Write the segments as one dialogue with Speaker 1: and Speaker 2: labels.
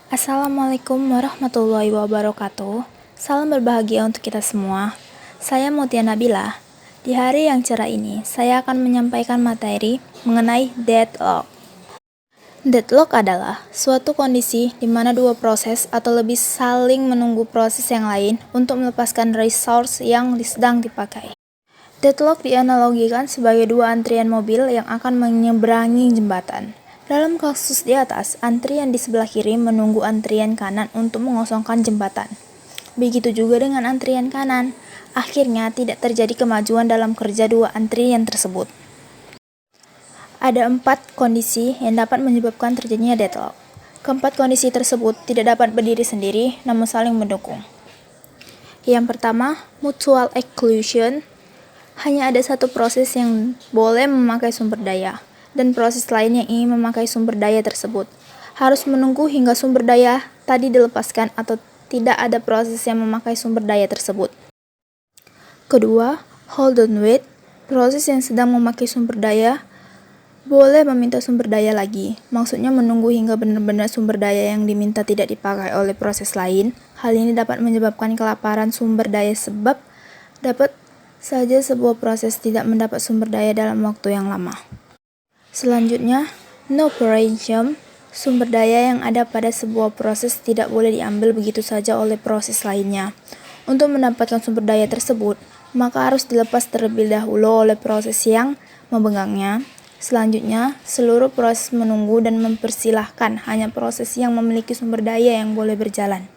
Speaker 1: Assalamualaikum warahmatullahi wabarakatuh. Salam berbahagia untuk kita semua. Saya Mutia Nabila. Di hari yang cerah ini, saya akan menyampaikan materi mengenai deadlock. Deadlock adalah suatu kondisi di mana dua proses atau lebih saling menunggu proses yang lain untuk melepaskan resource yang sedang dipakai. Deadlock dianalogikan sebagai dua antrian mobil yang akan menyeberangi jembatan. Dalam kasus di atas, antrian di sebelah kiri menunggu antrian kanan untuk mengosongkan jembatan. Begitu juga dengan antrian kanan. Akhirnya tidak terjadi kemajuan dalam kerja dua antrian tersebut. Ada 4 kondisi yang dapat menyebabkan terjadinya deadlock. Keempat kondisi tersebut tidak dapat berdiri sendiri, namun saling mendukung. Yang pertama, mutual exclusion. Hanya ada satu proses yang boleh memakai sumber daya, dan proses lain yang ingin memakai sumber daya tersebut harus menunggu hingga sumber daya tadi dilepaskan atau tidak ada proses yang memakai sumber daya tersebut. Kedua, hold on wait. Proses yang sedang memakai sumber daya boleh meminta sumber daya lagi. Maksudnya menunggu hingga benar-benar sumber daya yang diminta tidak dipakai oleh proses lain. Hal ini dapat menyebabkan kelaparan sumber daya sebab dapat saja sebuah proses tidak mendapat sumber daya dalam waktu yang lama. Selanjutnya, no preemption. Sumber daya yang ada pada sebuah proses tidak boleh diambil begitu saja oleh proses lainnya. Untuk mendapatkan sumber daya tersebut, maka harus dilepas terlebih dahulu oleh proses yang memegangnya. Selanjutnya, seluruh proses menunggu dan mempersilahkan hanya proses yang memiliki sumber daya yang boleh berjalan.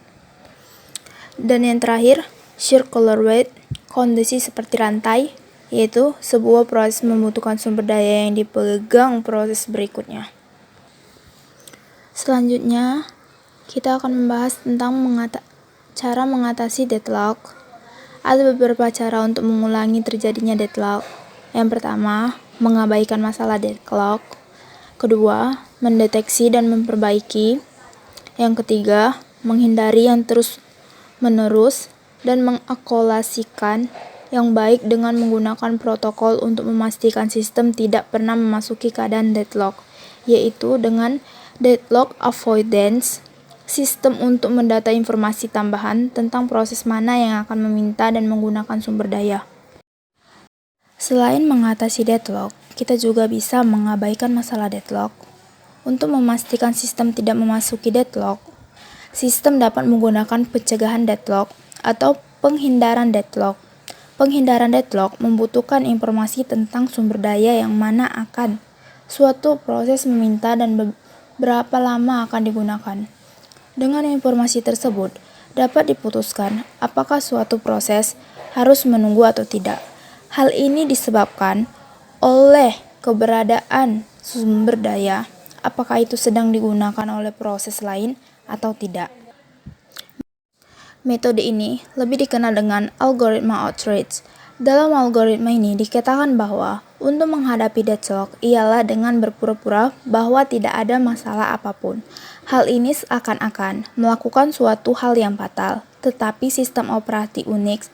Speaker 1: Dan yang terakhir, circular wait. Kondisi seperti rantai, yaitu sebuah proses membutuhkan sumber daya yang dipegang proses berikutnya. Selanjutnya, kita akan membahas tentang cara mengatasi deadlock. Ada beberapa cara untuk mengulangi terjadinya deadlock. Yang pertama, mengabaikan masalah deadlock. Kedua, mendeteksi dan memperbaiki. Yang ketiga, menghindari yang terus-menerus dan mengakolasikan yang baik dengan menggunakan protokol untuk memastikan sistem tidak pernah memasuki keadaan deadlock, yaitu dengan deadlock avoidance, sistem untuk mendata informasi tambahan tentang proses mana yang akan meminta dan menggunakan sumber daya. Selain mengatasi deadlock, kita juga bisa mengabaikan masalah deadlock. Untuk memastikan sistem tidak memasuki deadlock, sistem dapat menggunakan pencegahan deadlock atau penghindaran deadlock. Penghindaran deadlock membutuhkan informasi tentang sumber daya yang mana akan suatu proses meminta dan berapa lama akan digunakan. Dengan informasi tersebut, dapat diputuskan apakah suatu proses harus menunggu atau tidak. Hal ini disebabkan oleh keberadaan sumber daya, apakah itu sedang digunakan oleh proses lain atau tidak. Metode ini lebih dikenal dengan algoritma outreach. Dalam algoritma ini dikatakan bahwa untuk menghadapi deadlock ialah dengan berpura-pura bahwa tidak ada masalah apapun. Hal ini seakan-akan melakukan suatu hal yang fatal, tetapi sistem operasi Unix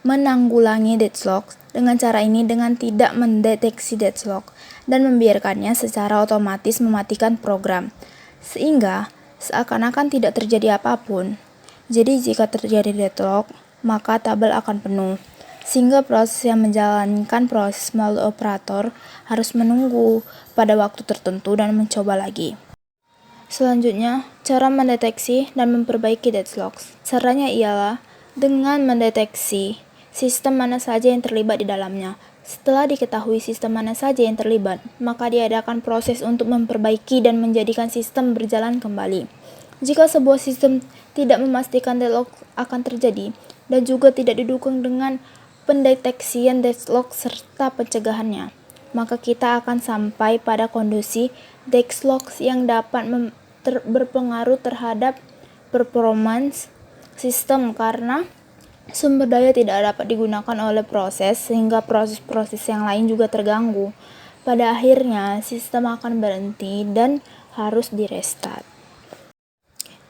Speaker 1: menanggulangi deadlock dengan cara ini dengan tidak mendeteksi deadlock dan membiarkannya secara otomatis mematikan program, sehingga seakan-akan tidak terjadi apapun. Jadi jika terjadi deadlock, maka tabel akan penuh, sehingga proses yang menjalankan proses melalui operator harus menunggu pada waktu tertentu dan mencoba lagi. Selanjutnya, cara mendeteksi dan memperbaiki deadlock. Caranya ialah dengan mendeteksi sistem mana saja yang terlibat di dalamnya. Setelah diketahui sistem mana saja yang terlibat, maka diadakan proses untuk memperbaiki dan menjadikan sistem berjalan kembali. Jika sebuah sistem tidak memastikan deadlock akan terjadi dan juga tidak didukung dengan pendeteksian deadlock serta pencegahannya, maka kita akan sampai pada kondisi deadlock yang dapat berpengaruh terhadap performance sistem karena sumber daya tidak dapat digunakan oleh proses sehingga proses-proses yang lain juga terganggu. Pada akhirnya sistem akan berhenti dan harus direstart.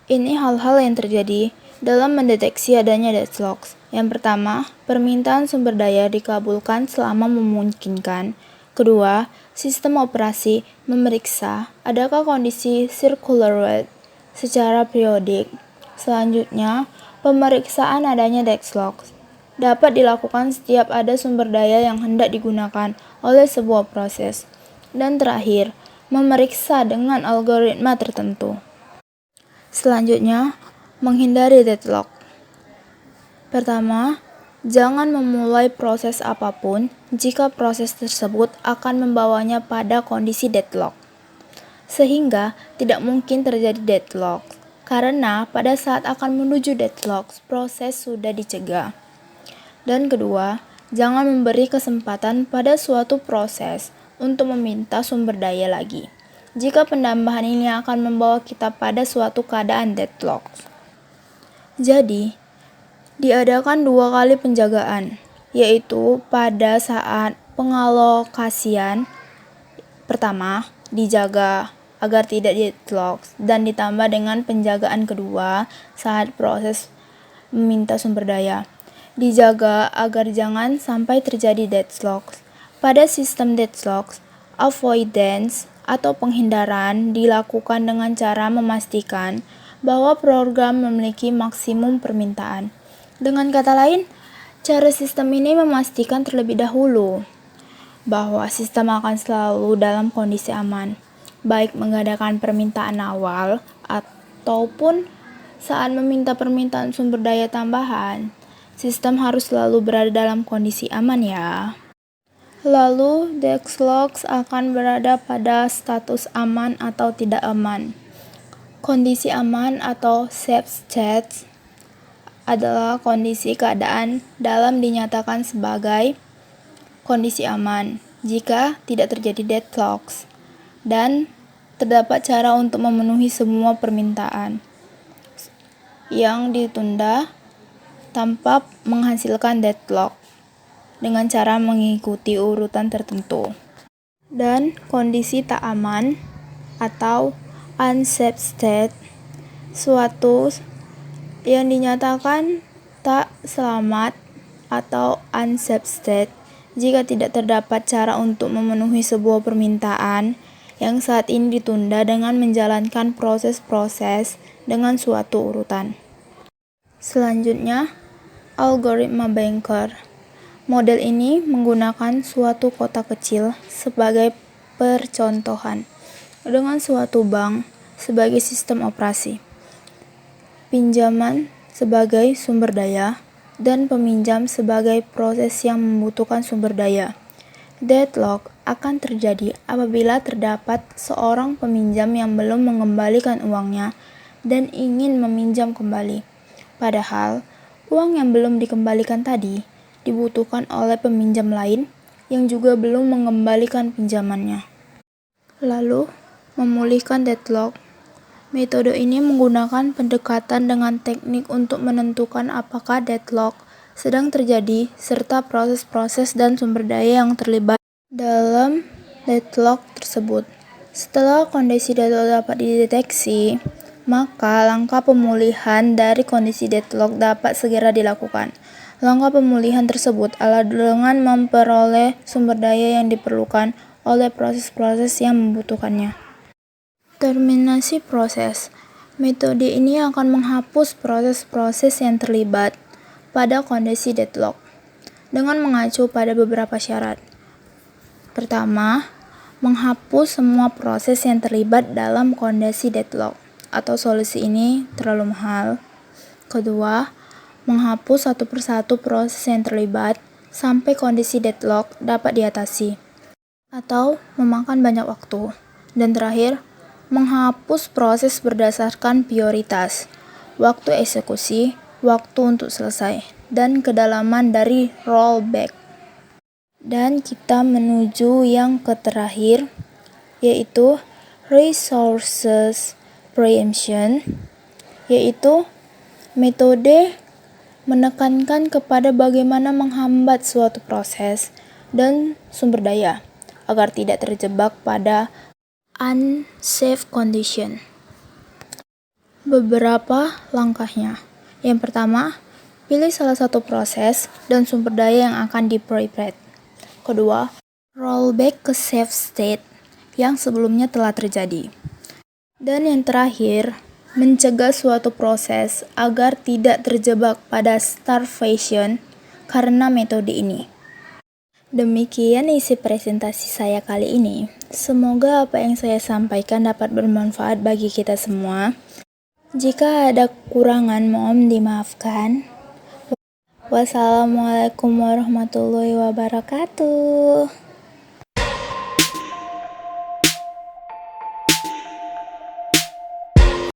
Speaker 1: Ini hal-hal yang terjadi dalam mendeteksi adanya deadlock. Yang pertama, permintaan sumber daya dikabulkan selama memungkinkan. Kedua, sistem operasi memeriksa adakah kondisi circular wait secara periodik. Selanjutnya, pemeriksaan adanya deadlock dapat dilakukan setiap ada sumber daya yang hendak digunakan oleh sebuah proses. Dan terakhir, memeriksa dengan algoritma tertentu. Selanjutnya, menghindari deadlock. Pertama, jangan memulai proses apapun jika proses tersebut akan membawanya pada kondisi deadlock. Sehingga tidak mungkin terjadi deadlock, karena pada saat akan menuju deadlock, proses sudah dicegah. Dan kedua, jangan memberi kesempatan pada suatu proses untuk meminta sumber daya lagi, jika penambahan ini akan membawa kita pada suatu keadaan deadlock. Jadi, diadakan 2 kali penjagaan, yaitu pada saat pengalokasian. Pertama, dijaga agar tidak deadlock, dan ditambah dengan penjagaan kedua saat proses meminta sumber daya. Dijaga agar jangan sampai terjadi deadlock. Pada sistem deadlock, avoidance atau penghindaran dilakukan dengan cara memastikan bahwa program memiliki maksimum permintaan. Dengan kata lain, cara sistem ini memastikan terlebih dahulu bahwa sistem akan selalu dalam kondisi aman, baik mengadakan permintaan awal ataupun saat meminta permintaan sumber daya tambahan. Sistem harus selalu berada dalam kondisi aman ya. Lalu, deadlock akan berada pada status aman atau tidak aman. Kondisi aman atau safe state adalah kondisi keadaan dalam dinyatakan sebagai kondisi aman jika tidak terjadi deadlock dan terdapat cara untuk memenuhi semua permintaan yang ditunda tanpa menghasilkan deadlock dengan cara mengikuti urutan tertentu. Dan kondisi tak aman atau unsafe state, suatu yang dinyatakan tak selamat atau unsafe state jika tidak terdapat cara untuk memenuhi sebuah permintaan yang saat ini ditunda dengan menjalankan proses-proses dengan suatu urutan. Selanjutnya, algoritma Banker. Model ini menggunakan suatu kotak kecil sebagai percontohan, dengan suatu bank sebagai sistem operasi, pinjaman sebagai sumber daya, dan peminjam sebagai proses yang membutuhkan sumber daya. Deadlock akan terjadi apabila terdapat seorang peminjam yang belum mengembalikan uangnya dan ingin meminjam kembali. Padahal, uang yang belum dikembalikan tadi dibutuhkan oleh peminjam lain yang juga belum mengembalikan pinjamannya. Lalu, memulihkan deadlock. Metode ini menggunakan pendekatan dengan teknik untuk menentukan apakah deadlock sedang terjadi serta proses-proses dan sumber daya yang terlibat dalam deadlock tersebut. Setelah kondisi deadlock dapat dideteksi, maka langkah pemulihan dari kondisi deadlock dapat segera dilakukan. Langkah pemulihan tersebut adalah dengan memperoleh sumber daya yang diperlukan oleh proses-proses yang membutuhkannya. Terminasi proses. Metode ini akan menghapus proses-proses yang terlibat pada kondisi deadlock dengan mengacu pada beberapa syarat. Pertama, menghapus semua proses yang terlibat dalam kondisi deadlock atau solusi ini terlalu mahal. Kedua, menghapus satu persatu proses yang terlibat sampai kondisi deadlock dapat diatasi atau memakan banyak waktu. Dan terakhir, menghapus proses berdasarkan prioritas, waktu eksekusi, waktu untuk selesai, dan kedalaman dari rollback. Dan kita menuju yang terakhir, yaitu resources preemption, yaitu metode menekankan kepada bagaimana menghambat suatu proses dan sumber daya agar tidak terjebak pada unsafe condition. Beberapa langkahnya. Yang pertama, pilih salah satu proses dan sumber daya yang akan di-prepared. Kedua, rollback ke safe state yang sebelumnya telah terjadi. Dan yang terakhir, mencegah suatu proses agar tidak terjebak pada starvation karena metode ini. Demikian isi presentasi saya kali ini. Semoga apa yang saya sampaikan dapat bermanfaat bagi kita semua. Jika ada kekurangan, mohon dimaafkan. Wassalamualaikum warahmatullahi wabarakatuh.